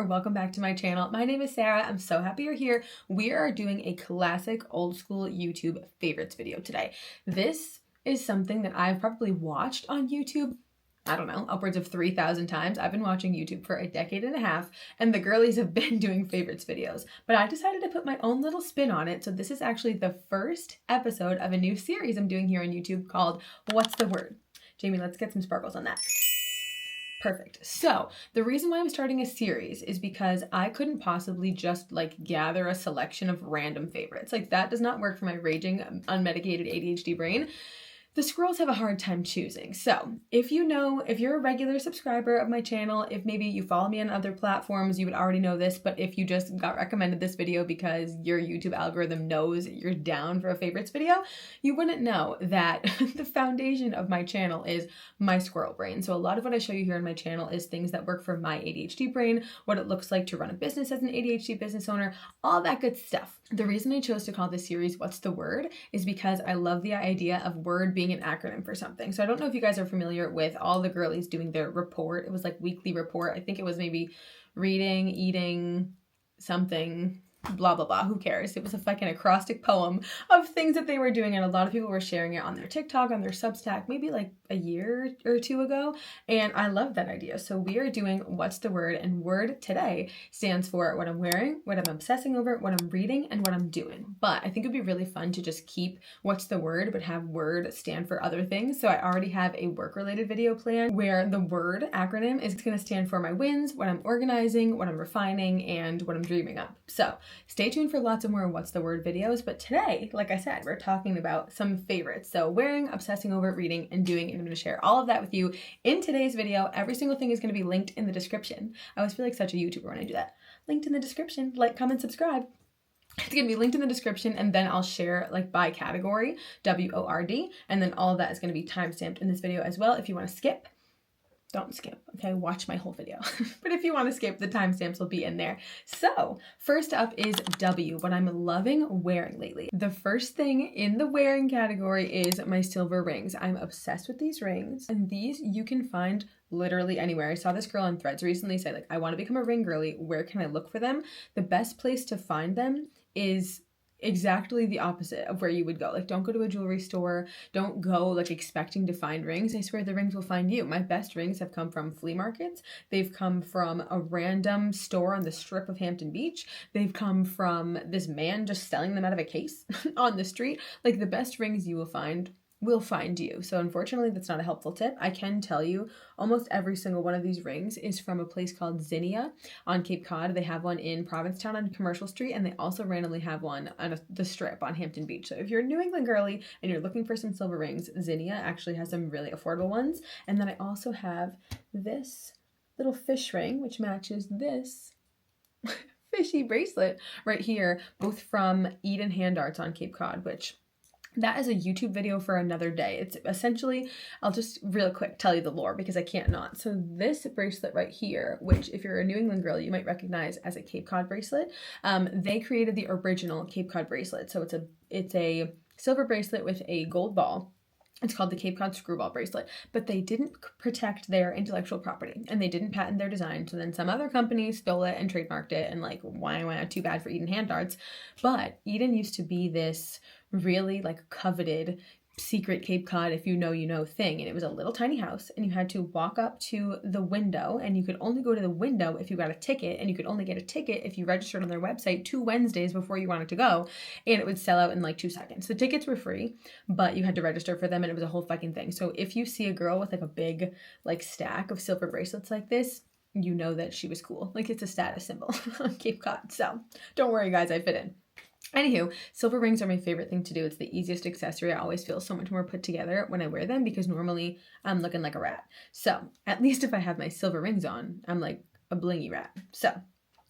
welcome back to my channel. My name is Sarah. I'm so happy you're here. We are doing a classic old school YouTube favorites video today. This is something that I've probably watched on YouTube, I don't know, upwards of 3,000 times. I've been watching YouTube for a decade and a half, and the girlies have been doing favorites videos. But I decided to put my own little spin on it, so this is actually the first episode of a new series I'm doing here on YouTube called What's the Word? Jamie, let's get some sparkles on that. Perfect. So the reason why I'm starting a series is because I couldn't possibly just gather a selection of random favorites. That does not work for my raging, unmedicated ADHD brain. The squirrels have a hard time choosing. So if you're a regular subscriber of my channel, if maybe you follow me on other platforms, you would already know this, but if you just got recommended this video because your YouTube algorithm knows you're down for a favorites video, you wouldn't know that the foundation of my channel is my squirrel brain. So a lot of what I show you here on my channel is things that work for my ADHD brain, what it looks like to run a business as an ADHD business owner, all that good stuff. The reason I chose to call this series What's the Word is because I love the idea of word being an acronym for something. So I don't know if you guys are familiar with all the girlies doing their report. It was weekly report. I think it was maybe reading, eating, something, blah, blah, blah. Who cares? It was a fucking acrostic poem of things that they were doing. And a lot of people were sharing it on their TikTok, on their Substack, maybe a year or two ago. And I love that idea. So we are doing What's the Word? And word today stands for what I'm wearing, what I'm obsessing over, what I'm reading, and what I'm doing. But I think it'd be really fun to just keep What's the Word, but have word stand for other things. So I already have a work-related video plan where the word acronym is going to stand for my wins, what I'm organizing, what I'm refining, and what I'm dreaming up. So stay tuned for lots of more What's the Word videos. But today, like I said, we're talking about some favorites. So wearing, obsessing over, reading, and doing. And I'm going to share all of that with you in today's video. Every single thing is going to be linked in the description. I always feel like such a YouTuber when I do that. Linked in the description. Like, comment, subscribe. It's going to be linked in the description, and then I'll share by category, WORD, and then all of that is going to be timestamped in this video as well. If you want to skip, don't skip, okay? Watch my whole video. But if you want to skip, the timestamps will be in there. So first up is W, what I'm loving wearing lately. The first thing in the wearing category is my silver rings. I'm obsessed with these rings, and these you can find literally anywhere. I saw this girl on Threads recently say, I want to become a ring girly. Where can I look for them? The best place to find them is exactly the opposite of where you would go. Don't go to a jewelry store. Don't go expecting to find rings. I swear the rings will find you. My best rings have come from flea markets. They've come from a random store on the strip of Hampton Beach. They've come from this man just selling them out of a case on the street. The best rings you will find you. So unfortunately, that's not a helpful tip. I can tell you almost every single one of these rings is from a place called Zinnia on Cape Cod. They have one in Provincetown on Commercial Street, and they also randomly have one on the strip on Hampton Beach. So if you're a New England girly and you're looking for some silver rings, Zinnia actually has some really affordable ones. And then I also have this little fish ring, which matches this fishy bracelet right here, both from Eden Hand Arts on Cape Cod, which that is a YouTube video for another day. It's essentially, I'll just real quick tell you the lore because I can't not. So this bracelet right here, which if you're a New England girl, you might recognize as a Cape Cod bracelet, they created the original Cape Cod bracelet. So it's a silver bracelet with a gold ball. It's called the Cape Cod Screwball Bracelet, but they didn't protect their intellectual property and they didn't patent their design. So then some other company stole it and trademarked it, and why not? Too bad for Eden Hand Arts. But Eden used to be this really coveted secret Cape Cod, if you know thing. And it was a little tiny house, and you had to walk up to the window, and you could only go to the window if you got a ticket, and you could only get a ticket if you registered on their website 2 Wednesdays before you wanted to go, and it would sell out in 2 seconds. The tickets were free, but you had to register for them, and it was a whole fucking thing. So if you see a girl with a big stack of silver bracelets like this, you know that she was cool. It's a status symbol on Cape Cod. So don't worry, guys, I fit in. Anywho, silver rings are my favorite thing to do. It's the easiest accessory. I always feel so much more put together when I wear them because normally I'm looking like a rat. So at least if I have my silver rings on, I'm like a blingy rat. So,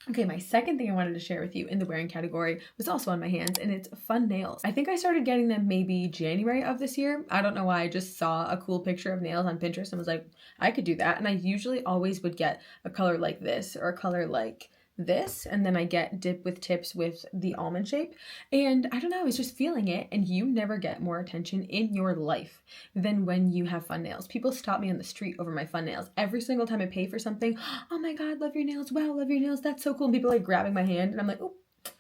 okay, my second thing I wanted to share with you in the wearing category was also on my hands, and it's fun nails. I think I started getting them maybe January of this year. I don't know why. I just saw a cool picture of nails on Pinterest and was like, I could do that. And I usually always would get a color like this or a color like this, and then I get Dip with Tips with the almond shape. And I don't know, I was just feeling it, and you never get more attention in your life than when you have fun nails. People stop me on the street over my fun nails. Every single time I pay for something, oh my God, love your nails. Wow, love your nails. That's so cool. And people like grabbing my hand, and I'm like, oh,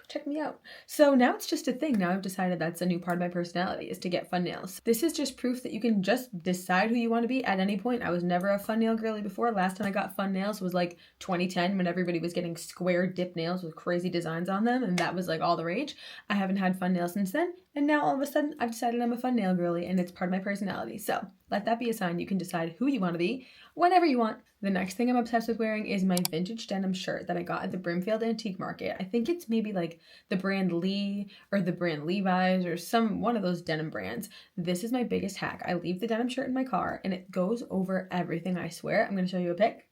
check me out. So now it's just a thing. Now I've decided that's a new part of my personality, is to get fun nails. This is just proof that you can just decide who you want to be at any point. I was never a fun nail girly before. Last time I got fun nails was like 2010, when everybody was getting square dip nails with crazy designs on them, and that was like all the rage. I haven't had fun nails since then, and now all of a sudden I've decided I'm a fun nail girly, and it's part of my personality. So let that be a sign. You can decide who you want to be whenever you want. The next thing I'm obsessed with wearing is my vintage denim shirt that I got at the Brimfield Antique Market. I think it's maybe like the brand Lee or the brand Levi's or one of those denim brands. This is my biggest hack. I leave the denim shirt in my car and it goes over everything, I swear. I'm going to show you a pic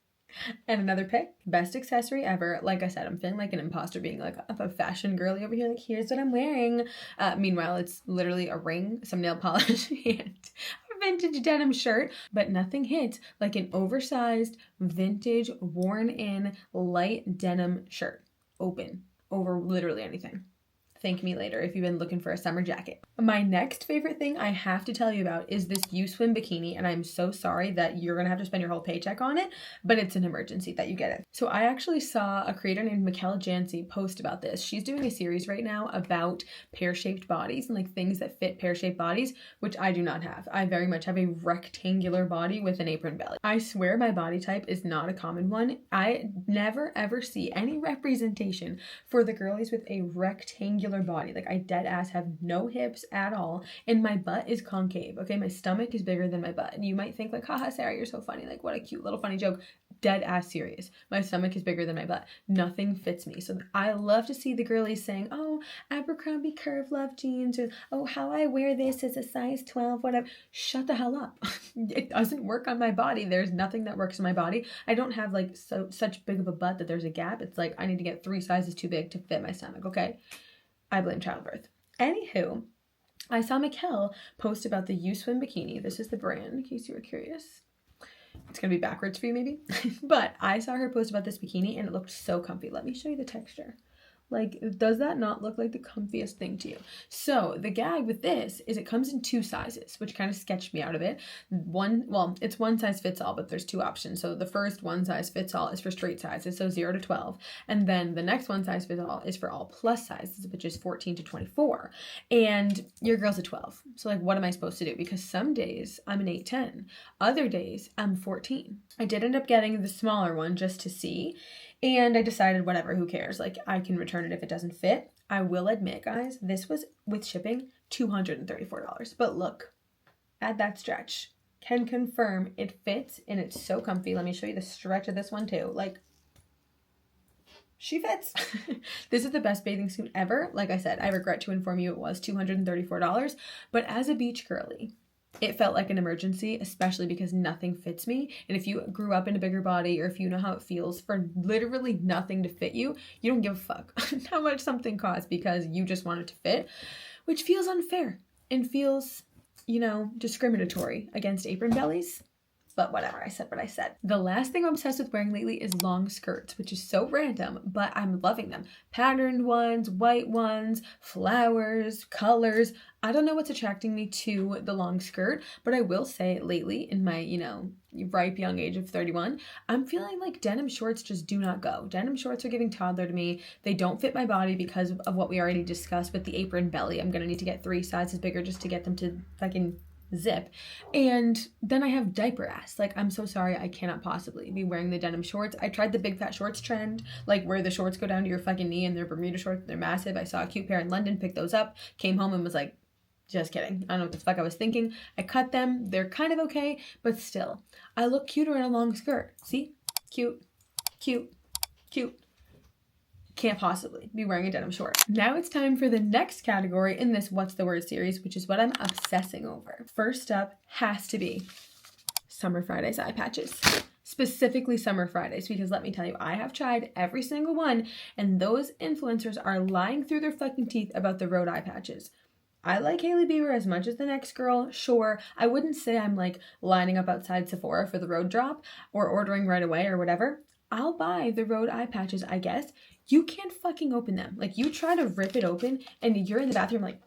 and another pic. Best accessory ever. Like I said, I'm feeling like an imposter being like a fashion girly over here. Like, here's what I'm wearing. Meanwhile, it's literally a ring, some nail polish, and vintage denim shirt, but nothing hits like an oversized, vintage, worn-in, light denim shirt. Open over literally anything. Thank me later if you've been looking for a summer jacket. My next favorite thing I have to tell you about is this You Swim bikini, and I'm so sorry that you're gonna have to spend your whole paycheck on it, but it's an emergency that you get it. So I actually saw a creator named Mikkel Jancy post about this. She's doing a series right now about pear-shaped bodies and like things that fit pear-shaped bodies, which I do not have. I very much have a rectangular body with an apron belly. I swear my body type is not a common one. I never ever see any representation for the girlies with a rectangular body. Like, I dead ass have no hips at all, and my butt is concave. Okay, my stomach is bigger than my butt, and you might think like, haha, Sarah, you're so funny, like what a cute little funny joke. Dead ass serious. My stomach is bigger than my butt. Nothing fits me. So I love to see the girlies saying, oh, Abercrombie Curve Love jeans, or oh, how I wear this is a size 12, whatever. Shut the hell up. It doesn't work on my body. There's nothing that works on my body. I don't have like such big of a butt that there's a gap. It's like I need to get 3 sizes too big to fit my stomach. Okay, I blame childbirth. Anywho, I saw Mikkel post about the You Swim bikini. This is the brand, in case you were curious. It's going to be backwards for you maybe. But I saw her post about this bikini and it looked so comfy. Let me show you the texture. Like, does that not look like the comfiest thing to you? So the gag with this is it comes in 2 sizes, which kind of sketched me out of it. It's one size fits all, but there's 2 options. So the first one size fits all is for straight sizes, so 0 to 12. And then the next one size fits all is for all plus sizes, which is 14 to 24. And your girl's a 12. So like, what am I supposed to do? Because some days I'm an 8-10. Other days I'm 14. I did end up getting the smaller one just to see. And I decided, whatever, who cares? Like, I can return it if it doesn't fit. I will admit, guys, this was, with shipping, $234. But look, at that stretch, can confirm it fits and it's so comfy. Let me show you the stretch of this one too. Like, she fits. This is the best bathing suit ever. Like I said, I regret to inform you it was $234. But as a beach girly, it felt like an emergency, especially because nothing fits me. And if you grew up in a bigger body, or if you know how it feels for literally nothing to fit you, you don't give a fuck how much something costs because you just want it to fit, which feels unfair and feels, discriminatory against apron bellies. But whatever, I said what I said. The last thing I'm obsessed with wearing lately is long skirts, which is so random, but I'm loving them. Patterned ones, white ones, flowers, colors. I don't know what's attracting me to the long skirt, but I will say lately in my, ripe young age of 31, I'm feeling like denim shorts just do not go. Denim shorts are giving toddler to me. They don't fit my body because of what we already discussed with the apron belly. I'm going to need to get 3 sizes bigger just to get them to fucking zip. And then I have diaper ass. Like, I'm so sorry, I cannot possibly be wearing the denim shorts. I tried the big fat shorts trend, like where the shorts go down to your fucking knee and they're Bermuda shorts. They're massive. I saw a cute pair in London, picked those up, came home and was like, just kidding. I don't know what the fuck I was thinking. I cut them. They're kind of okay, but still, I look cuter in a long skirt. See? Cute, cute, cute. Can't possibly be wearing a denim short. Now it's time for the next category in this What's the Word series, which is what I'm obsessing over. First up has to be Summer Fridays eye patches. Specifically Summer Fridays, because let me tell you, I have tried every single one, and those influencers are lying through their fucking teeth about the Rhode eye patches. I like Hailey Bieber as much as the next girl, sure. I wouldn't say I'm like lining up outside Sephora for the Rhode drop or ordering right away or whatever. I'll buy the Rhode eye patches, I guess. You can't fucking open them. Like, you try to rip it open and you're in the bathroom like,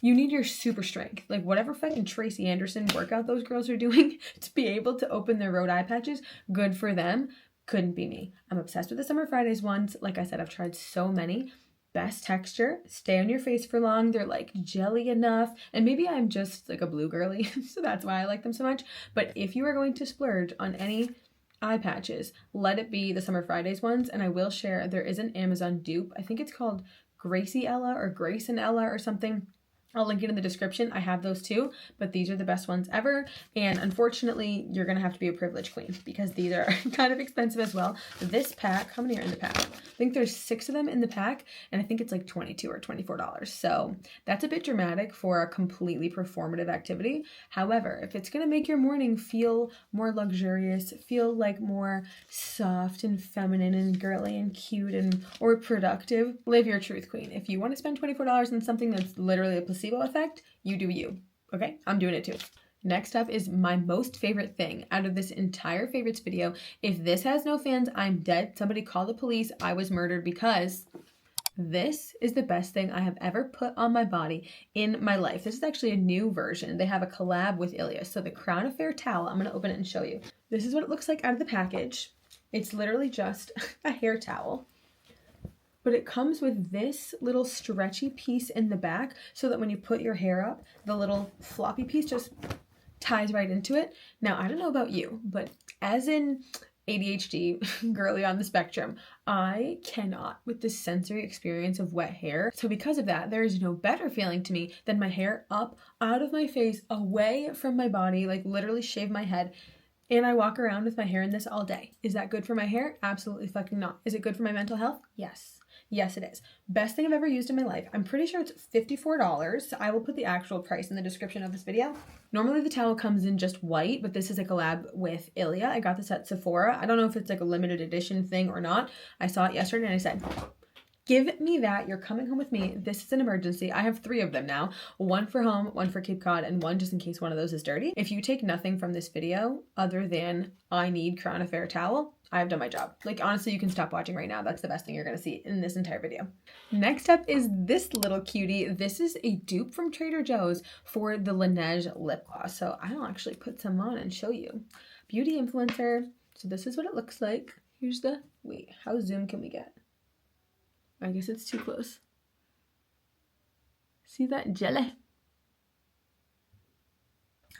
you need your super strength. Like, whatever fucking Tracy Anderson workout those girls are doing to be able to open their road eye patches, good for them. Couldn't be me. I'm obsessed with the Summer Fridays ones. Like I said, I've tried so many. Best texture, stay on your face for long. They're like jelly enough. And maybe I'm just like a blue girly, so that's why I like them so much. But if you are going to splurge on any eye patches, let it be the Summer Fridays ones. And I will share, there is an Amazon dupe. I think it's called Gracie Ella or Grace and Ella or something. I'll link it in the description. I have those too, but these are the best ones ever. And unfortunately, you're going to have to be a privileged queen because these are kind of expensive as well. This pack, how many are in the pack? I think there's 6 of them in the pack, and I think it's like $22 or $24. So that's a bit dramatic for a completely performative activity. However, if it's going to make your morning feel more luxurious, feel like more soft and feminine and girly and cute and or productive, live your truth, queen. If you want to spend $24 on something that's literally a placebo effect, you do you. Okay, I'm doing it too. Next up is my most favorite thing out of this entire favorites video. If this has no fans, I'm dead. Somebody call the police. I was murdered because this is the best thing I have ever put on my body in my life. This is actually a new version. They have a collab with Ilia. So the Crown Affair towel, I'm going to open it and show you. This is what it looks like out of the package. It's literally just a hair towel. But it comes with this little stretchy piece in the back so that when you put your hair up, the little floppy piece just ties right into it. Now, I don't know about you, but as in ADHD, girly on the spectrum, I cannot with the sensory experience of wet hair. So because of that, there is no better feeling to me than my hair up out of my face, away from my body, like literally shave my head. And I walk around with my hair in this all day. Is that good for my hair? Absolutely fucking not. Is it good for my mental health? Yes. Yes, it is. Best thing I've ever used in my life. I'm pretty sure it's $54. I will put the actual price in the description of this video. Normally the towel comes in just white, but this is a collab with Ilia. I got this at Sephora. I don't know if it's like a limited edition thing or not. I saw it yesterday and I said, give me that. You're coming home with me. This is an emergency. I have 3 of them now. 1 for home, 1 for Cape Cod, and 1 just in case one of those is dirty. If you take nothing from this video other than I need Crown Affair towel, I have done my job. Like, honestly, you can stop watching right now. That's the best thing you're going to see in this entire video. Next up is this little cutie. This is a dupe from Trader Joe's for the Laneige lip gloss. So I'll actually put some on and show you. Beauty influencer. So this is what it looks like. Here's the, wait, how zoom can we get? I guess it's too close. See that jelly?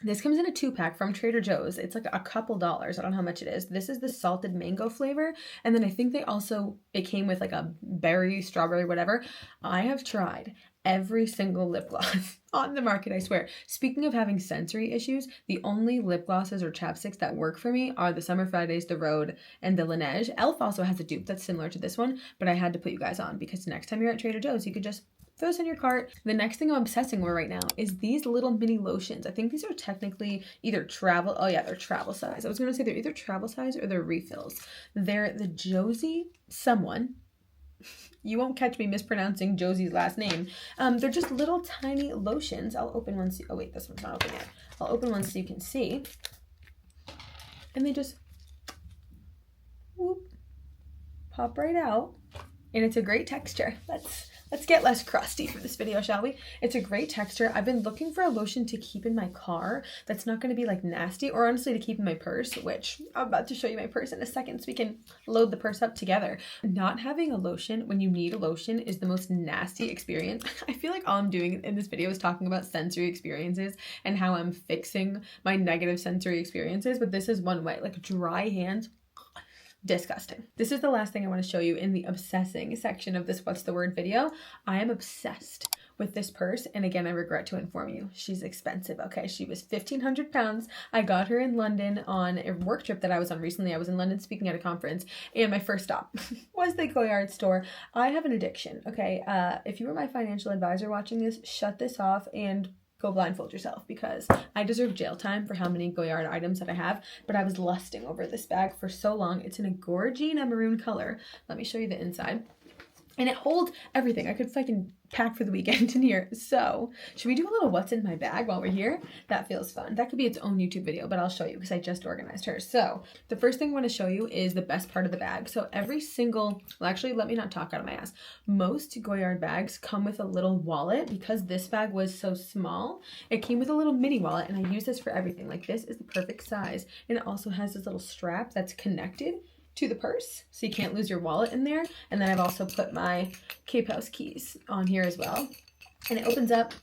This comes in a 2-pack from Trader Joe's. It's like a couple dollars. I don't know how much it is. This is the salted mango flavor. And then I think they also, it came with like a berry, strawberry, whatever. I have tried every single lip gloss on the market, I swear. Speaking of having sensory issues, the only lip glosses or chapsticks that work for me are the Summer Fridays, the Rhode, and the Laneige. Elf also has a dupe that's similar to this one, but I had to put you guys on because next time you're at Trader Joe's, you could just throw this in your cart. The next thing I'm obsessing with right now is these little mini lotions. I think these are technically either travel, oh yeah, they're travel size. I was going to say they're either travel size or they're refills. They're the Josie someone. You won't catch me mispronouncing Josie's last name. They're just little tiny lotions. I'll open one. Oh wait, this one's not open yet. I'll open one so you can see. And they just whoop, pop right out. And it's a great texture. Let's get less crusty for this video, shall we? It's a great texture. I've been looking for a lotion to keep in my car that's not going to be like nasty, or honestly to keep in my purse, which I'm about to show you my purse in a second so we can load the purse up together. Not having a lotion when you need a lotion is the most nasty experience. I feel like all I'm doing in this video is talking about sensory experiences and how I'm fixing my negative sensory experiences, but this is one way, like dry hands. Disgusting. This is the last thing I want to show you in the obsessing section of this What's the Word video. I am obsessed with this purse, and again, I regret to inform you, she's expensive, okay? She was 1,500 pounds. I got her in London on a work trip that I was on recently. I was in London speaking at a conference, and my first stop was the Goyard store. I have an addiction, okay? If you were my financial advisor watching this, shut this off and go blindfold yourself, because I deserve jail time for how many Goyard items that I have, but I was lusting over this bag for so long. It's in a Gorgina maroon color. Let me show you the inside. And it holds everything. I could fucking pack for the weekend in here. So, should we do a little what's in my bag while we're here? That feels fun. That could be its own YouTube video, but I'll show you because I just organized her. So, the first thing I want to show you is the best part of the bag. So, every single, well, actually, let me not talk out of my ass. Most Goyard bags come with a little wallet. Because this bag was so small, it came with a little mini wallet, and I use this for everything. Like, this is the perfect size. And it also has this little strap that's connected to the purse, so you can't lose your wallet in there. And then I've also put my Cape House keys on here as well. And it opens up,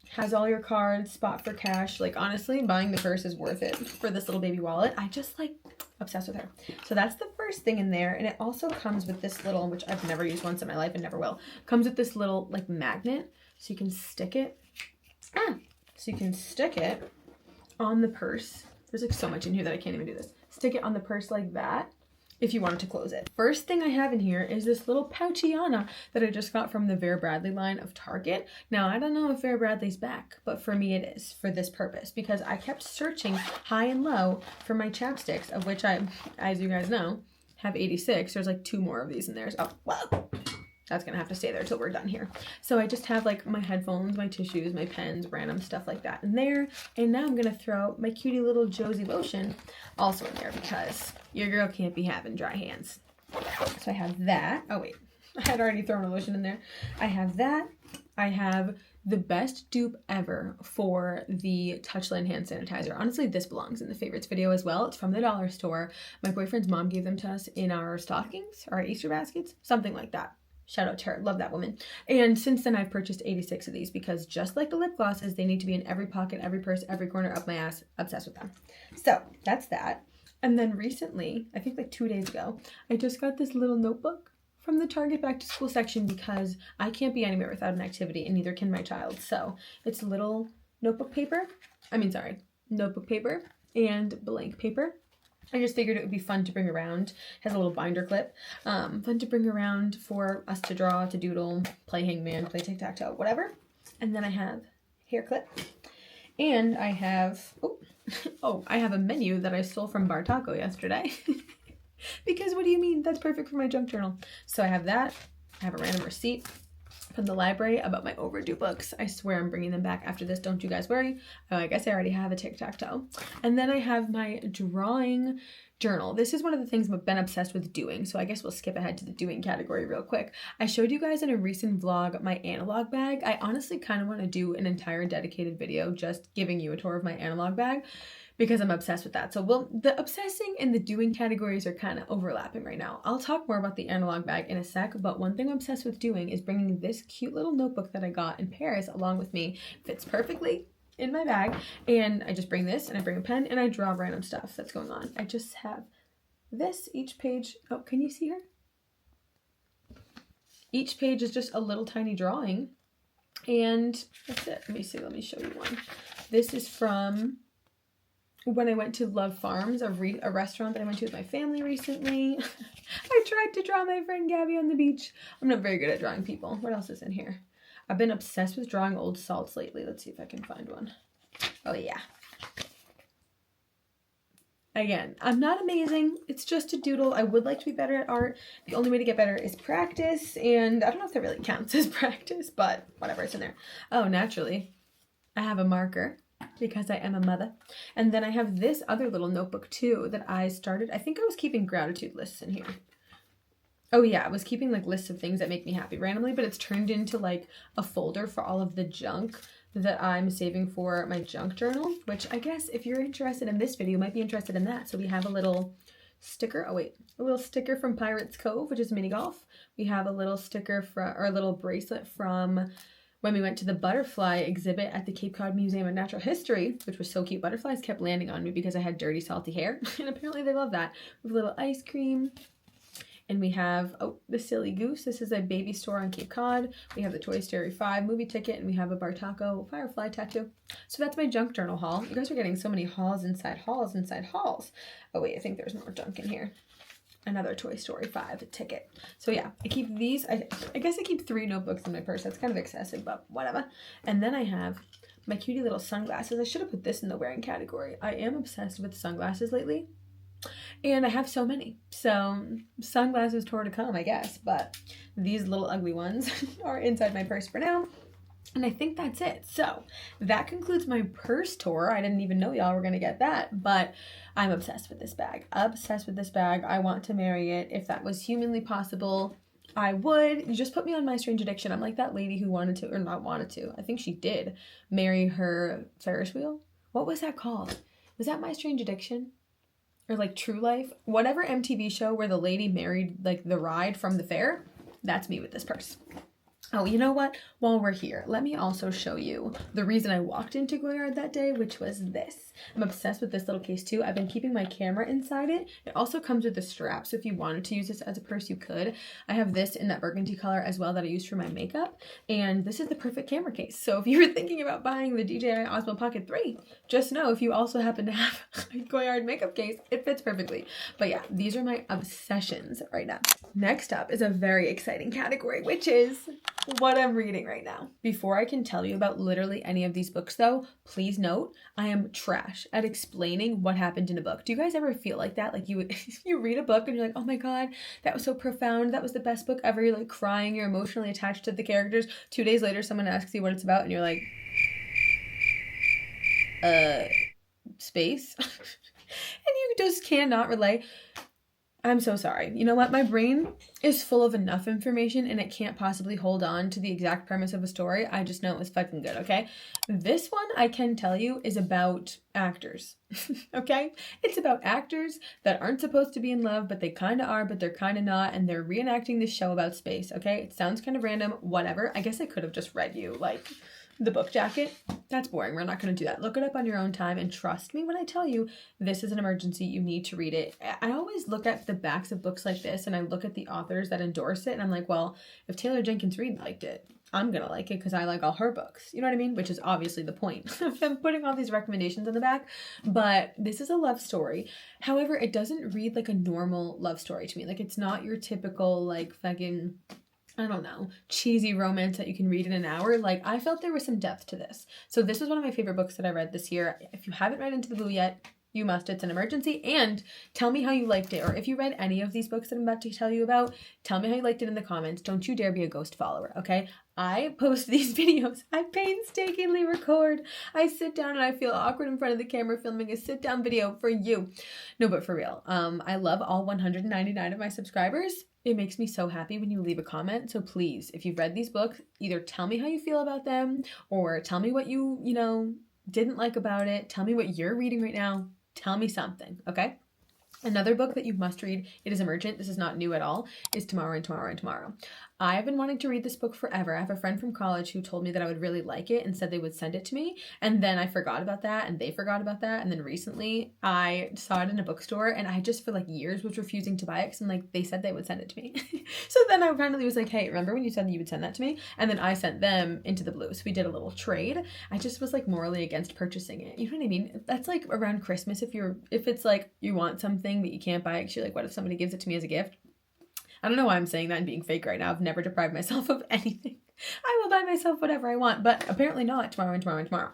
has all your cards, spot for cash. Like, honestly, buying the purse is worth it for this little baby wallet. I just, like, obsessed with her. So that's the first thing in there. And it also comes with this little, which I've never used once in my life and never will, comes with this little, like, magnet, so you can stick it. So you can stick it on the purse. There's, like, so much in here that I can't even do this. Stick it on the purse like that, if you wanted to close it. First thing I have in here is this little pouchiana that I just got from the Vera Bradley line of Target. Now, I don't know if Vera Bradley's back, but for me it is for this purpose, because I kept searching high and low for my chapsticks, of which I, as you guys know, have 86. There's like 2 more of these in there. Oh, whoa. That's gonna have to stay there till we're done here. So I just have like my headphones, my tissues, my pens, random stuff like that in there. And now I'm gonna throw my cutie little Josie lotion also in there, because your girl can't be having dry hands. So I have that. Oh wait, I had already thrown a lotion in there. I have that. I have the best dupe ever for the Touchland hand sanitizer. Honestly, this belongs in the favorites video as well. It's from the dollar store. My boyfriend's mom gave them to us in our stockings, our Easter baskets, something like that. Shout out to her. Love that woman. And since then, I've purchased 86 of these, because just like the lip glosses, they need to be in every pocket, every purse, every corner of my ass. Obsessed with them. So that's that. And then recently, I think like 2 days ago, I just got this little notebook from the Target back to school section, because I can't be anywhere without an activity, and neither can my child. So it's little notebook paper and blank paper. I just figured it would be fun to bring around. It has a little binder clip. Fun to bring around for us to draw, to doodle, play hangman, play tic-tac-toe, whatever. And then I have hair clip. And I have, I have a menu that I stole from Bar Taco yesterday. Because what do you mean? That's perfect for my junk journal. So I have that. I have a random receipt from the library about my overdue books. I swear I'm bringing them back after this. Don't you guys worry. Oh, I guess I already have a tic-tac-toe. And then I have my drawing journal. This is one of the things I've been obsessed with doing, so I guess we'll skip ahead to the doing category real quick. I showed you guys in a recent vlog my analog bag. I honestly kind of want to do an entire dedicated video just giving you a tour of my analog bag, because I'm obsessed with that. So the obsessing and the doing categories are kind of overlapping right now. I'll talk more about the analog bag in a sec, but one thing I'm obsessed with doing is bringing this cute little notebook that I got in Paris along with me. Fits perfectly in my bag, and I just bring this, and I bring a pen, and I draw random stuff that's going on. I just have this, each page, oh, can you see her? Each page is just a little tiny drawing, and that's it. Let me see, let me show you one. This is from when I went to Love Farms, a restaurant that I went to with my family recently. I tried to draw my friend Gabby on the beach. I'm not very good at drawing people. What else is in here? I've been obsessed with drawing old salts lately. Let's see if I can find one. Oh yeah. Again, I'm not amazing. It's just a doodle. I would like to be better at art. The only way to get better is practice, and I don't know if that really counts as practice, but whatever, it's in there. Oh, naturally, I have a marker, because I am a mother. And then I have this other little notebook too that I started. I think I was keeping gratitude lists in here. Oh yeah, I was keeping like lists of things that make me happy randomly, but it's turned into like a folder for all of the junk that I'm saving for my junk journal, which I guess if you're interested in this video, you might be interested in that. So we have a little sticker. A little sticker from Pirates Cove, which is mini golf. We have a little sticker or a little bracelet from when we went to the butterfly exhibit at the Cape Cod Museum of Natural History, which was so cute. Butterflies kept landing on me because I had dirty, salty hair, and apparently they love that. We have a little ice cream, and we have, the Silly Goose. This is a baby store on Cape Cod. We have the Toy Story 5 movie ticket, and we have a Bar Taco firefly tattoo. So that's my junk journal haul. You guys are getting so many hauls inside hauls inside hauls. Oh wait, I think there's more junk in here. Another Toy Story 5 ticket. So yeah, I keep these. I guess I keep 3 notebooks in my purse. That's kind of excessive, but whatever. And then I have my cutie little sunglasses. I should have put this in the wearing category. I am obsessed with sunglasses lately. And I have so many. So sunglasses tour to come, I guess. But these little ugly ones are inside my purse for now. And I think that's it. So that concludes my purse tour. I didn't even know y'all were going to get that, but I'm obsessed with this bag. Obsessed with this bag. I want to marry it. If that was humanly possible, I would. You just put me on My Strange Addiction. I'm like that lady who wanted to, or not wanted to, I think she did, marry her Ferris wheel. What was that called? Was that My Strange Addiction? Or like True Life? Whatever MTV show where the lady married like the ride from the fair. That's me with this purse. Oh, you know what? While we're here, let me also show you the reason I walked into Goyard that day, which was this. I'm obsessed with this little case too. I've been keeping my camera inside it. It also comes with a strap, so if you wanted to use this as a purse, you could. I have this in that burgundy color as well that I use for my makeup, and this is the perfect camera case. So if you were thinking about buying the DJI Osmo Pocket 3, just know if you also happen to have a Goyard makeup case, it fits perfectly. But yeah, these are my obsessions right now. Next up is a very exciting category, which is what I'm reading right now. Before I can tell you about literally any of these books though, please note, I am trash at explaining what happened in a book. Do you guys ever feel like that? Like you read a book and you're like, oh my God, that was so profound. That was the best book ever. You're like crying. You're emotionally attached to the characters. 2 days later, someone asks you what it's about and you're like, space. And you just cannot relate. I'm so sorry. You know what? My brain is full of enough information and it can't possibly hold on to the exact premise of a story. I just know it was fucking good, okay? This one, I can tell you, is about actors, okay? It's about actors that aren't supposed to be in love, but they kind of are, but they're kind of not, and they're reenacting this show about space, okay? It sounds kind of random, whatever. I guess I could have just read you, like, the book jacket. That's boring. We're not going to do that. Look it up on your own time and trust me when I tell you this is an emergency. You need to read it. I always look at the backs of books like this and I look at the authors that endorse it and I'm like, well, if Taylor Jenkins Reid liked it, I'm going to like it because I like all her books. You know what I mean? Which is obviously the point. I'm putting all these recommendations on the back, but this is a love story. However, it doesn't read like a normal love story to me. Like it's not your typical like fucking, I don't know, cheesy romance that you can read in an hour. Like, I felt there was some depth to this. So this is one of my favorite books that I read this year. If you haven't read Into the Blue yet, you must. It's an emergency. And tell me how you liked it. Or if you read any of these books that I'm about to tell you about, tell me how you liked it in the comments. Don't you dare be a ghost follower, okay? I post these videos. I painstakingly record. I sit down and I feel awkward in front of the camera filming a sit-down video for you. No, but for real. I love all 199 of my subscribers. It makes me so happy when you leave a comment. So please, if you've read these books, either tell me how you feel about them or tell me what you didn't like about it. Tell me what you're reading right now. Tell me something, okay? Another book that you must read, it is emergent, this is not new at all, is Tomorrow and Tomorrow and Tomorrow. I've been wanting to read this book forever. I have a friend from college who told me that I would really like it and said they would send it to me. And then I forgot about that and they forgot about that. And then recently I saw it in a bookstore and I just for like years was refusing to buy it because I'm like, they said they would send it to me. So then I finally was like, hey, remember when you said you would send that to me? And then I sent them Into the Blue. So we did a little trade. I just was like morally against purchasing it. You know what I mean? That's like around Christmas if it's like you want something but you can't buy it because you're like, what if somebody gives it to me as a gift? I don't know why I'm saying that and being fake right now. I've never deprived myself of anything. I will buy myself whatever I want, but apparently not Tomorrow and Tomorrow and Tomorrow.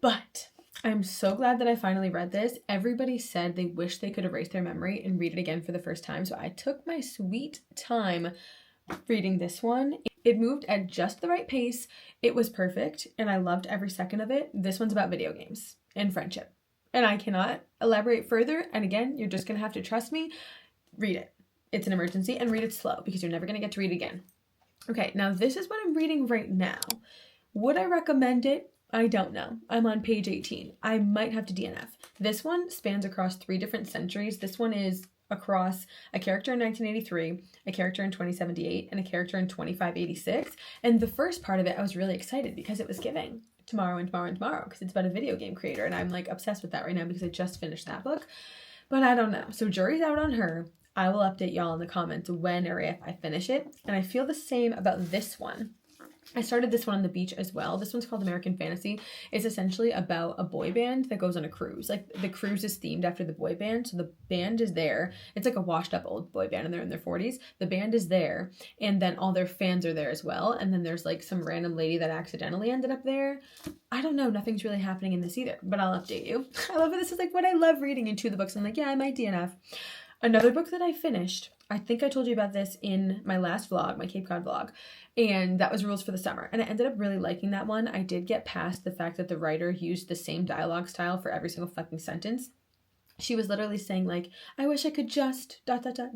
But I'm so glad that I finally read this. Everybody said they wish they could erase their memory and read it again for the first time. So I took my sweet time reading this one. It moved at just the right pace. It was perfect and I loved every second of it. This one's about video games and friendship. And I cannot elaborate further. And again, you're just going to have to trust me. Read it. It's an emergency and read it slow because you're never going to get to read it again. Okay, now this is what I'm reading right now. Would I recommend it? I don't know. I'm on page 18. I might have to DNF. This one spans across 3 different centuries. This one is across a character in 1983, a character in 2078, and a character in 2586. And the first part of it, I was really excited because it was giving Tomorrow and Tomorrow and Tomorrow because it's about a video game creator. And I'm like obsessed with that right now because I just finished that book. But I don't know. So jury's out on her. I will update y'all in the comments when or if I finish it. And I feel the same about this one. I started this one on the beach as well. This one's called American Fantasy. It's essentially about a boy band that goes on a cruise. Like, the cruise is themed after the boy band. So the band is there. It's like a washed up old boy band and they're in their 40s. The band is there. And then all their fans are there as well. And then there's like some random lady that accidentally ended up there. I don't know. Nothing's really happening in this either, but I'll update you. I love it. This is like what I love reading into the books. I'm like, yeah, I might DNF. Another book that I finished, I think I told you about this in my last vlog, my Cape Cod vlog, and that was Rules for the Summer. And I ended up really liking that one. I did get past the fact that the writer used the same dialogue style for every single fucking sentence. She was literally saying like, I wish I could just, ...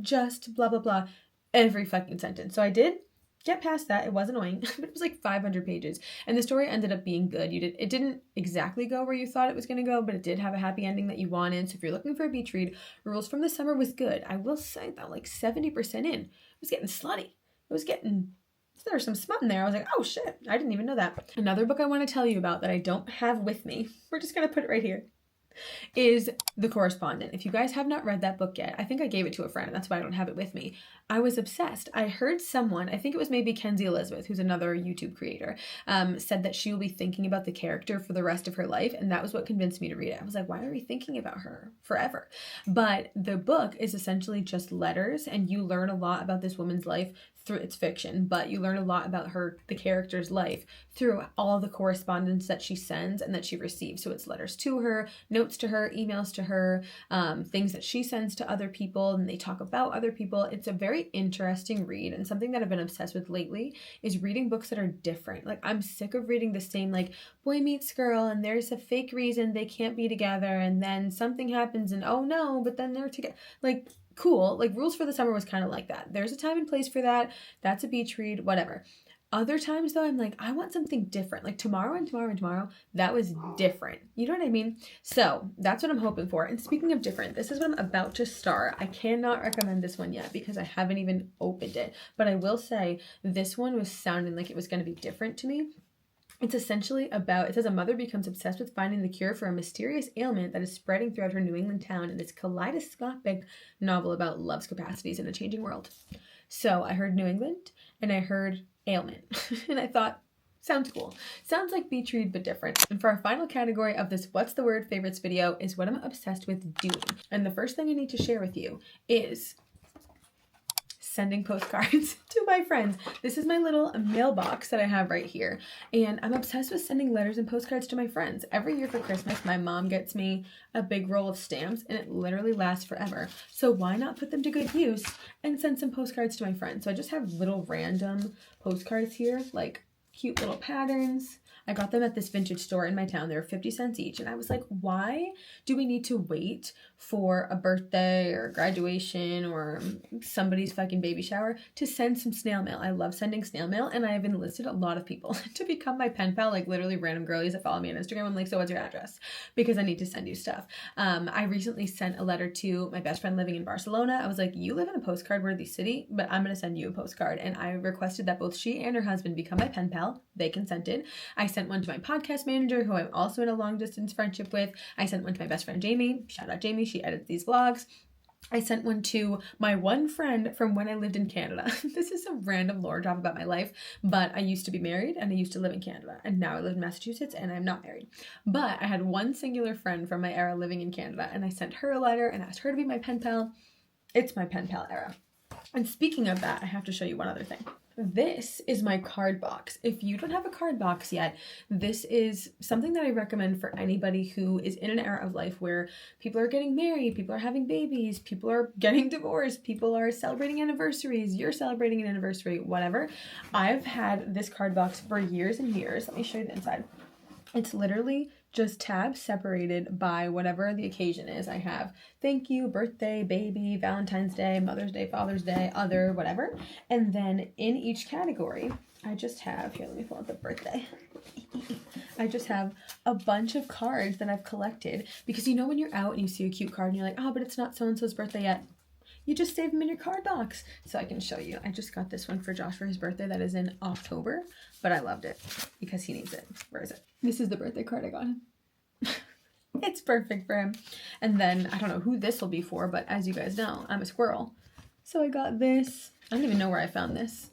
just, blah, blah, blah, every fucking sentence. So I did get past that. It was annoying, but it was like 500 pages. And the story ended up being good. It didn't exactly go where you thought it was going to go, but it did have a happy ending that you wanted. So if you're looking for a beach read, Rules from the Summer was good. I will say that like 70% in, it was getting slutty. There was some smut in there. I was like, oh shit, I didn't even know that. Another book I want to tell you about that I don't have with me, we're just going to put it right here, is The Correspondent. If you guys have not read that book yet, I think I gave it to a friend and that's why I don't have it with me. I was obsessed. I heard someone, I think it was maybe Kenzie Elizabeth, who's another YouTube creator, said that she will be thinking about the character for the rest of her life, and that was what convinced me to read it. I was like, why are we thinking about her forever? But the book is essentially just letters, and you learn a lot about this woman's life through, it's fiction, but you learn a lot about the character's life through all the correspondence that she sends and that she receives. So it's letters to her, notes to her, emails to her, things that she sends to other people, and they talk about other people. It's a very interesting read, and something that I've been obsessed with lately is reading books that are different. Like, I'm sick of reading the same, like, boy meets girl and there's a fake reason they can't be together and then something happens and oh no, but then they're together. Like, cool. Like, Rules for the Summer was kind of like that. There's a time and place for that. That's a beach read, whatever. Other times though, I'm like, I want something different. Like tomorrow, that was different. You know what I mean? So that's what I'm hoping for. And speaking of different, this is what I'm about to start. I cannot recommend this one yet because I haven't even opened it. But I will say this one was sounding like it was going to be different to me. It's essentially about, it says a mother becomes obsessed with finding the cure for a mysterious ailment that is spreading throughout her New England town in this kaleidoscopic novel about love's capacities in a changing world. So I heard New England and I heard ailment and I thought, sounds cool. Sounds like beach read, but different. And for our final category of this What's the Word favorites video is what I'm obsessed with doing. And the first thing I need to share with you is sending postcards to my friends. This is my little mailbox that I have right here. And I'm obsessed with sending letters and postcards to my friends. Every year for Christmas, my mom gets me a big roll of stamps and it literally lasts forever. So why not put them to good use and send some postcards to my friends? So I just have little random postcards here, like cute little patterns. I got them at this vintage store in my town. They were 50 cents each. And I was like, why do we need to wait for a birthday or graduation or somebody's fucking baby shower to send some snail mail? I love sending snail mail, and I have enlisted a lot of people to become my pen pal, like literally random girlies that follow me on Instagram. I'm like, so what's your address? Because I need to send you stuff. I recently sent a letter to my best friend living in Barcelona. I was like, you live in a postcard worthy city, but I'm going to send you a postcard. And I requested that both she and her husband become my pen pal. They consented. I sent one to my podcast manager, who I'm also in a long distance friendship with. I sent one to my best friend Jamie. Shout out Jamie. She edits these vlogs. I sent one to my one friend from when I lived in Canada. This is a random lore drop about my life, but I used to be married and I used to live in Canada, and now I live in Massachusetts and I'm not married. But I had one singular friend from my era living in Canada, and I sent her a letter and asked her to be my pen pal. It's my pen pal era. And speaking of that, I have to show you one other thing. This is my card box. If you don't have a card box yet, this is something that I recommend for anybody who is in an era of life where people are getting married, people are having babies, people are getting divorced, people are celebrating anniversaries, you're celebrating an anniversary, whatever. I've had this card box for years and years. Let me show you the inside. It's literally just tabs separated by whatever the occasion is. I have thank you, birthday, baby, Valentine's Day, Mother's Day, Father's Day, other, whatever. And then in each category, I just have, here, let me pull out the birthday. I just have a bunch of cards that I've collected, because you know when you're out and you see a cute card and you're like, oh, but it's not so-and-so's birthday yet. You just save them in your card box. So I can show you. I just got this one for Josh for his birthday. That is in October, but I loved it because he needs it. Where is it? This is the birthday card I got him. It's perfect for him. And then I don't know who this will be for, but as you guys know, I'm a squirrel. So I got this. I don't even know where I found this.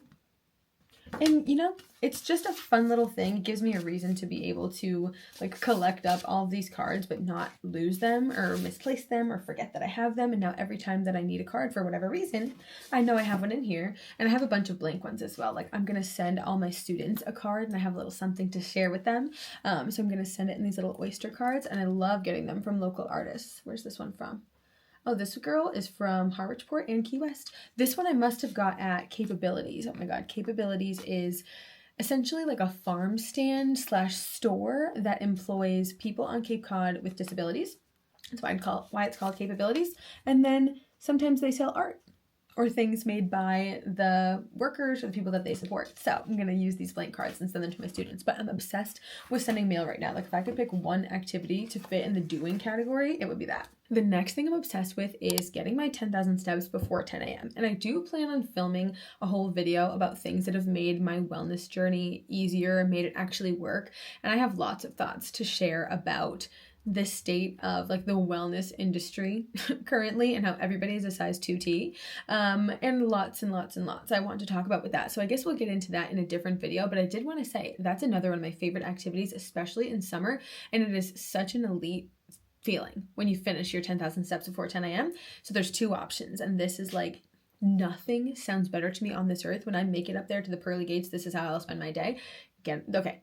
And you know, it's just a fun little thing. It gives me a reason to be able to like collect up all of these cards but not lose them or misplace them or forget that I have them. And now every time that I need a card for whatever reason, I know I have one in here. And I have a bunch of blank ones as well. Like I'm going to send all my students a card and I have a little something to share with them. So I'm going to send it in these little oyster cards, and I love getting them from local artists. Where's this one from? Oh, this girl is from Harwichport and Key West. This one I must have got at Capabilities. Oh my God, Capabilities is essentially like a farm stand / store that employs people on Cape Cod with disabilities. That's why it's called Capabilities. And then sometimes they sell art or things made by the workers or the people that they support. So I'm going to use these blank cards and send them to my students. But I'm obsessed with sending mail right now. Like if I could pick one activity to fit in the doing category, it would be that. The next thing I'm obsessed with is getting my 10,000 steps before 10 a.m. And I do plan on filming a whole video about things that have made my wellness journey easier, made it actually work. And I have lots of thoughts to share about the state of like the wellness industry currently and how everybody is a size 2T, and lots and lots and lots I want to talk about with that. So I guess we'll get into that in a different video, but I did want to say that's another one of my favorite activities, especially in summer, and it is such an elite feeling when you finish your 10,000 steps before 10 a.m. So there's two options, and this is like nothing sounds better to me on this earth. When I make it up there to the pearly gates, this is how I'll spend my day. Again, okay.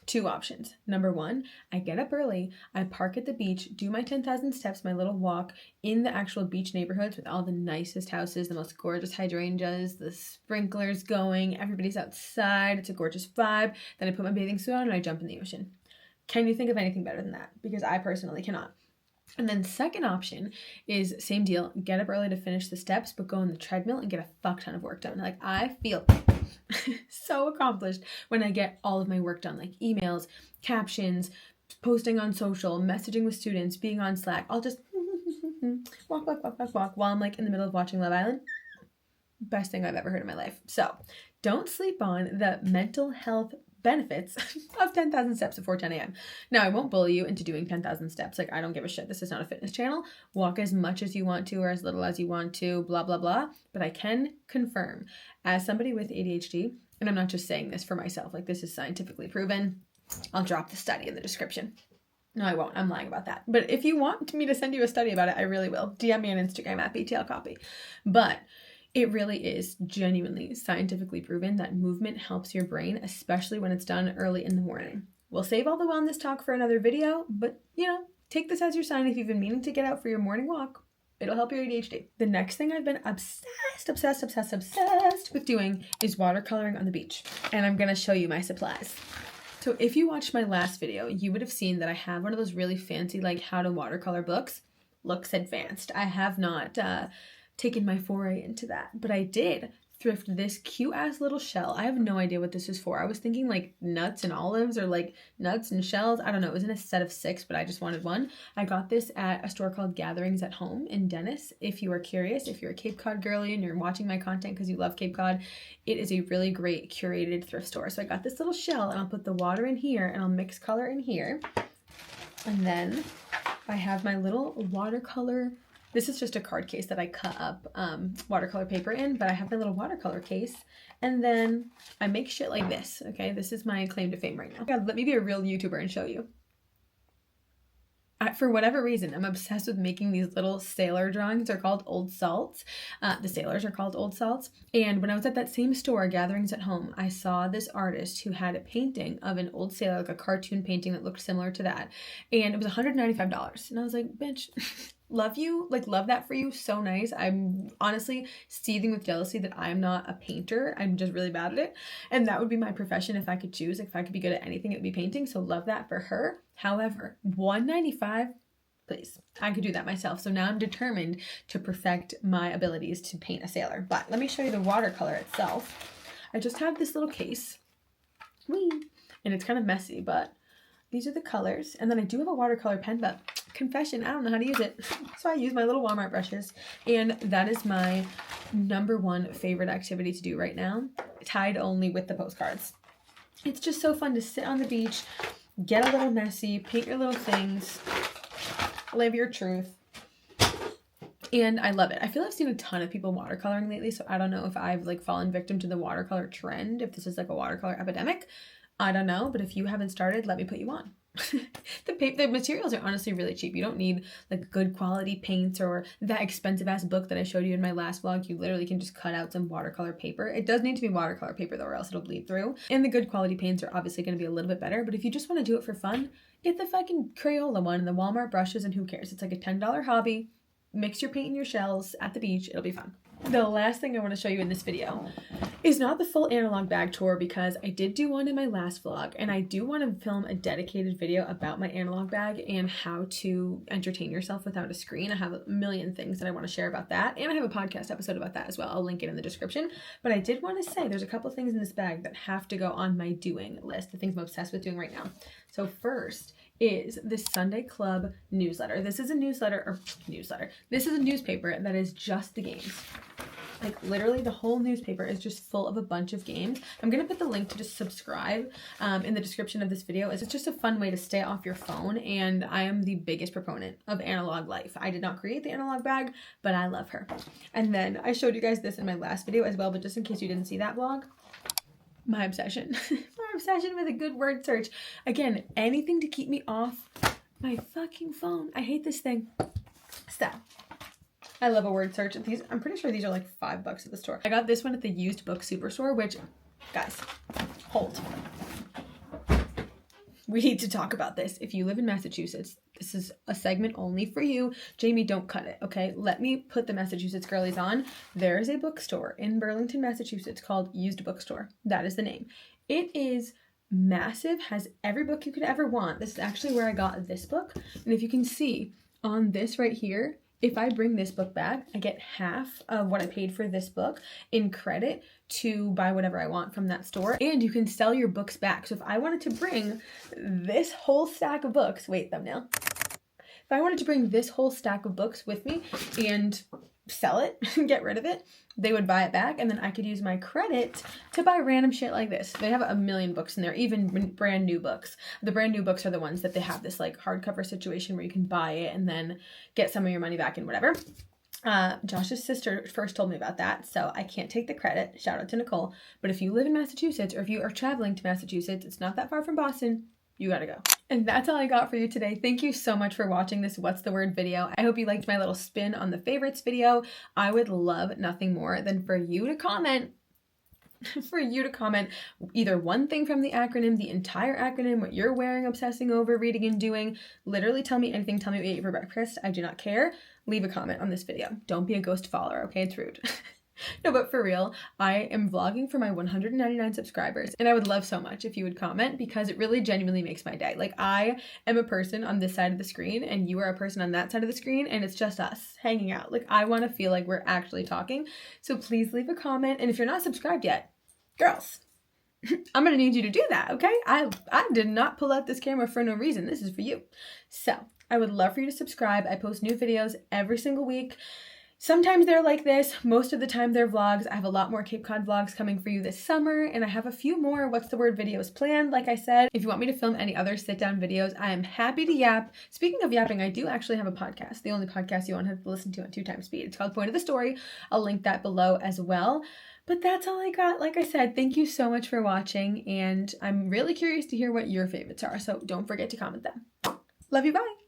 Two options. Number one, I get up early, I park at the beach, do my 10,000 steps, my little walk in the actual beach neighborhoods with all the nicest houses, the most gorgeous hydrangeas, the sprinklers going, everybody's outside, it's a gorgeous vibe. Then I put my bathing suit on and I jump in the ocean. Can you think of anything better than that? Because I personally cannot. And then second option is same deal, get up early to finish the steps, but go on the treadmill and get a fuck ton of work done. Like I feel so accomplished when I get all of my work done, like emails, captions, posting on social, messaging with students, being on Slack. I'll just walk while I'm like in the middle of watching Love Island. Best thing I've ever heard in my life. So don't sleep on the mental health benefits of 10,000 steps before 10 a.m. Now, I won't bully you into doing 10,000 steps. Like, I don't give a shit. This is not a fitness channel. Walk as much as you want to or as little as you want to, blah, blah, blah. But I can confirm, as somebody with ADHD, and I'm not just saying this for myself, like this is scientifically proven. I'll drop the study in the description. No, I won't. I'm lying about that. But if you want me to send you a study about it, I really will. DM me on Instagram at BTLCopy. But it really is genuinely scientifically proven that movement helps your brain, especially when it's done early in the morning. We'll save all the wellness talk for another video, but you know, take this as your sign if you've been meaning to get out for your morning walk. It'll help your ADHD. The next thing I've been obsessed with doing is watercoloring on the beach. And I'm going to show you my supplies. So if you watched my last video, you would have seen that I have one of those really fancy, like how to watercolor books. Looks advanced. I have not taken my foray into that, but I did thrift this cute ass little shell. I have no idea what this is for. I was thinking like nuts and olives or like nuts and shells. I don't know. It was in a set of 6, but I just wanted one. I got this at a store called Gatherings at Home in Dennis. If you are curious, if you're a Cape Cod girly and you're watching my content because you love Cape Cod, it is a really great curated thrift store. So I got this little shell and I'll put the water in here and I'll mix color in here. And then I have my little watercolor. This is just a card case that I cut up watercolor paper in, but I have my little watercolor case, and then I make shit like this, okay? This is my claim to fame right now. God, let me be a real YouTuber and show you. For whatever reason, I'm obsessed with making these little sailor drawings. They're called Old Salts. The sailors are called Old Salts. And when I was at that same store, Gatherings at Home, I saw this artist who had a painting of an old sailor, like a cartoon painting that looked similar to that. And it was $195. And I was like, bitch, love you, like love that for you, so nice. I'm honestly seething with jealousy that I'm not a painter. I'm just really bad at it, and that would be my profession if I could choose. If I could be good at anything, it would be painting, so love that for her. However, $195, please, I could do that myself. So now I'm determined to perfect my abilities to paint a sailor. But let me show you the watercolor itself. I just have this little case. Whee! And it's kind of messy, but these are the colors. And then I do have a watercolor pen, but confession, I don't know how to use it. So I use my little Walmart brushes. And that is my #1 favorite activity to do right now, tied only with the postcards. It's just so fun to sit on the beach, get a little messy, paint your little things, live your truth. and I love it. I feel I've seen a ton of people watercoloring lately, so I don't know if I've like fallen victim to the watercolor trend, if this is like a watercolor epidemic. I don't know, but if you haven't started, let me put you on. The materials are honestly really cheap. You don't need like good quality paints or that expensive ass book that I showed you in my last vlog. You literally can just cut out some watercolor paper. It does need to be watercolor paper though, or else it'll bleed through. And the good quality paints are obviously going to be a little bit better, but if you just want to do it for fun, get the fucking Crayola one and the Walmart brushes, and who cares? It's like a $10 hobby. Mix your paint in your shells at the beach. It'll be fun. The last thing I want to show you in this video is not the full analog bag tour, because I did do one in my last vlog, and I do want to film a dedicated video about my analog bag and how to entertain yourself without a screen. I have a million things that I want to share about that, and I have a podcast episode about that as well. I'll link it in the description. But I did want to say there's a couple things in this bag that have to go on my doing list, the things I'm obsessed with doing right now. So first is the Sunday Club newsletter. This is a newsletter. This is a newspaper that is just the games. Like literally the whole newspaper is just full of a bunch of games. I'm going to put the link to just subscribe in the description of this video. It's just a fun way to stay off your phone, and I am the biggest proponent of analog life. I did not create the analog bag, but I love her. And then I showed you guys this in my last video as well, but just in case you didn't see that vlog, my obsession. My obsession with a good word search. Again, anything to keep me off my fucking phone. I hate this thing. Stop. I love a word search. I'm pretty sure these are like $5 at the store. I got this one at the used book superstore, which, guys, hold. We need to talk about this. If you live in Massachusetts, this is a segment only for you. Jamie, don't cut it, okay? Let me put the Massachusetts girlies on. There is a bookstore in Burlington, Massachusetts called Used Bookstore. That is the name. It is massive, has every book you could ever want. This is actually where I got this book. And if you can see on this right here, if I bring this book back, I get half of what I paid for this book in credit to buy whatever I want from that store. And you can sell your books back. So if I wanted to bring this whole stack of books, wait, thumbnail. If I wanted to bring this whole stack of books with me and sell it and get rid of it, they would buy it back, and then I could use my credit to buy random shit like this. They have a million books in there, even brand new books. The brand new books are the ones that they have this like hardcover situation where you can buy it and then get some of your money back and whatever. Josh's sister first told me about that, so I can't take the credit. Shout out to Nicole. But if you live in Massachusetts, or if you are traveling to Massachusetts, it's not that far from Boston, you gotta go. And that's all I got for you today. Thank you so much for watching this What's the Word video. I hope you liked my little spin on the favorites video. I would love nothing more than for you to comment either one thing from the acronym, the entire acronym, what you're wearing, obsessing over, reading and doing. Literally tell me anything. Tell me what you ate for breakfast. I do not care. Leave a comment on this video. Don't be a ghost follower, okay? It's rude. No, but for real, I am vlogging for my 199 subscribers, and I would love so much if you would comment, because it really genuinely makes my day. Like, I am a person on this side of the screen, and you are a person on that side of the screen, and it's just us hanging out. Like, I want to feel like we're actually talking, so please leave a comment. And if you're not subscribed yet, girls, I'm gonna need you to do that, okay? I did not pull out this camera for no reason. This is for you. So I would love for you to subscribe. I post new videos every single week. Sometimes they're like this. Most of the time they're vlogs. I have a lot more Cape Cod vlogs coming for you this summer, and I have a few more What's the Word videos planned. Like I said, if you want me to film any other sit-down videos, I am happy to yap. Speaking of yapping, I do actually have a podcast, the only podcast you won't have to listen to at 2x speed. It's called Point of the Story. I'll link that below as well. But that's all I got. Like I said, thank you so much for watching, and I'm really curious to hear what your favorites are, so don't forget to comment them. Love you, bye!